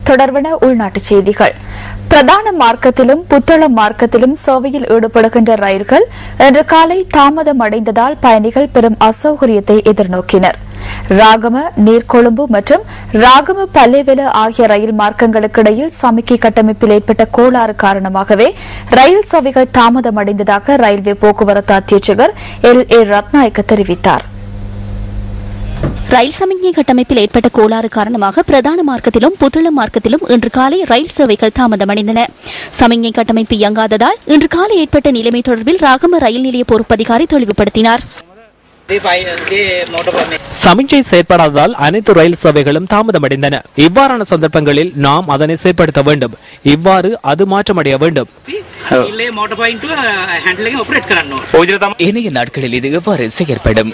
தொடர்பான உள்நாட்டுச் செய்திகள். பிரதான மார்க்கத்திலும் புத்தள மார்க்கத்திலும் சேவையில் ஈடுபடுகின்ற ரயில்கள் இன்று காலை தாமதம் அடைந்ததால் பயணிகள் பெரும் அசௌகரியத்தை எதிர்நோக்கினர். ராகம, நீர்கொழும்பு மற்றும் ராகம பல்லேவெல ஆகிய ரயில் மார்க்கங்களுக்கு இடையில் சமிக்கை கட்டமைப்பில் ஏற்பட்ட கோளாறு காரணமாகவே ரயில் சேவைகள் தாமதம் அடைந்ததாக ரயில்வே போக்குவரத்து அத்தியட்சகர் LA ரத்நாயக்க தெரிவித்தார். ரயில் சமிக்ஞை கட்டமைப்பில் ஏற்பட்ட கோளாறு காரணமாக பிரதான மார்க்கத்திலும் புத்தள மார்க்கத்திலும் இன்று காலை ரயில் சேவைகள் தாமதமடைந்தன. சமிக்ஞை கட்டமைப்பு இயங்காததால் இன்று காலை ஏற்பட்ட நிலைமை தொடர்பில் ராகம ரயில் நிலைய பொறுப்பதிகாரி தெளிவுபடுத்தினார். சமிஞ்சை செயற்படாததால் அனைத்து ரயில் சேவைகளும் தாமதமடைந்தன. இவ்வாறான சந்தர்ப்பங்களில் நாம் அதனை செயற்படுத்த வேண்டும். இவ்வாறு அது மாற்றமடைய வேண்டும். இணைய நாட்களில் இது எவ்வாறு செயற்படும்?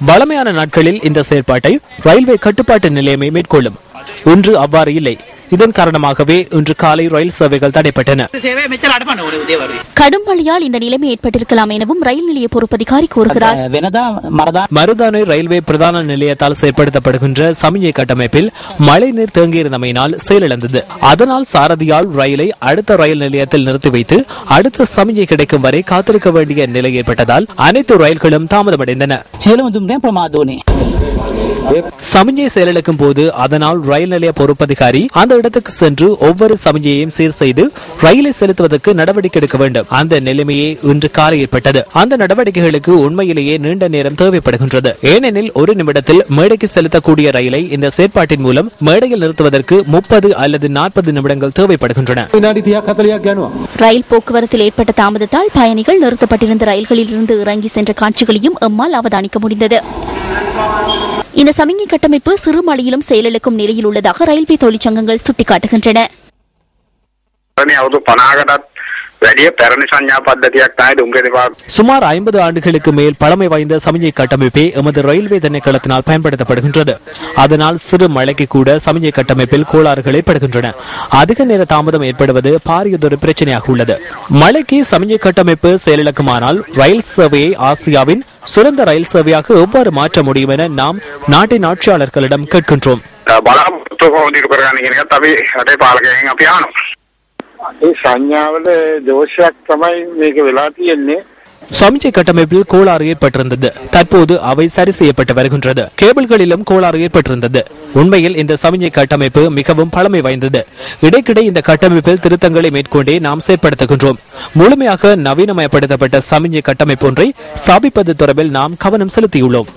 வழமையான நாட்களில் இந்த செயற்பாட்டை ரயில்வே கட்டுப்பாட்டு நிலையமே மேற்கொள்ளும். இன்று அவ்வாறு இல்லை. இதன் காரணமாகவே இன்று காலை ரயில் சேவைகள் தடைப்பட்டன. கடும் மழையால் இந்த நிலைமை ஏற்பட்டிருக்கலாம் எனவும் ரயில் நிலைய பொறுப்பதிகாரி கூறுகிறார். மருதானை ரயில்வே பிரதான நிலையத்தால் செயற்படுத்தப்படுகின்ற சமிஞ்சை கட்டமைப்பில் மழை நீர் தேங்கியிருந்தமையினால் செயலிழந்தது. அதனால் சாரதியால் ரயிலை அடுத்த ரயில் நிலையத்தில் நிறுத்தி வைத்து அடுத்த சமிஞ்சை கிடைக்கும் வரை காத்திருக்க வேண்டிய நிலை ஏற்பட்டதால் அனைத்து ரயில்களும் தாமதமடைந்தன. சமிஞ்சை செயலிழக்கும் போது அதனால் ரயில் நிலைய பொறுப்பதிகாரி அந்த இடத்துக்கு சென்று ஒவ்வொரு சமிஞ்சையையும் சீர் செய்து ரயிலை செலுத்துவதற்கு நடவடிக்கை எடுக்க வேண்டும். அந்த நிலைமையே இன்று காலை ஏற்பட்டது. அந்த நடவடிக்கைகளுக்கு உண்மையிலேயே நீண்ட நேரம் தேவைப்படுகின்றது. ஏனெனில் ஒரு நிமிடத்தில் மேடைக்கு செலுத்தக்கூடிய ரயிலை இந்த செயற்பாட்டின் மூலம் மேடையில் நிறுத்துவதற்கு 30 அல்லது 40 நிமிடங்கள் தேவைப்படுகின்றன. ரயில் போக்குவரத்தில் ஏற்பட்ட தாமதத்தால் பயணிகள் நிறுத்தப்பட்டிருந்த ரயில்களில் இருந்து இறங்கி சென்ற காட்சிகளையும் எம்மால் அவதானிக்க முடிந்தது. இந்த சமிக்ஞை கட்டமைப்பு சிறு மழையிலும் செயலிழக்கும் நிலையில் உள்ளதாக ரயில்வே தொழிற்சங்கங்கள் சுட்டிக்காட்டுகின்றன. சுமார் 50 ஆண்டுகளுக்கு மேல் பழமை வாய்ந்த சமிஞ்சை கட்டமைப்பே எமது ரயில்வே திணைக்களத்தினால் பயன்படுத்தப்படுகின்றது. அதனால் சிறு மழைக்கு கூட சமிஞ்சை கட்டமைப்பில் கோளாறுகள் ஏற்படுகின்றன. அதிக நேர தாமதம் ஏற்படுவது பாரியதொரு பிரச்சனையாக உள்ளது. மழைக்கு சமிஞ்சை கட்டமைப்பு செயலிழக்குமானால் ரயில் சேவையை ஆசியாவின் சிறந்த ரயில் சேவையாக எவ்வாறு மாற்ற முடியும் என நாம் நாட்டின் ஆட்சியாளர்களிடம் கேட்கின்றோம். சமிஞ்சை கட்டமைப்பில் கோளாறு ஏற்பட்டிருந்தது. தற்போது அவை சரி செய்யப்பட்டு வருகின்றது. கேபிள்களிலும் கோளாறு ஏற்பட்டிருந்தது. உண்மையில் இந்த சமிஞ்சை கட்டமைப்பு மிகவும் பழமை வாய்ந்தது. இடைக்கிடை இந்த கட்டமைப்பில் திருத்தங்களை மேற்கொண்டே நாம் செயற்படுத்துகின்றோம். முழுமையாக நவீனமயப்படுத்தப்பட்ட சமிஞ்சை கட்டமைப்பு ஒன்றை ஸ்தாபிப்பது தொடர்பில் நாம் கவனம் செலுத்தியுள்ளோம்.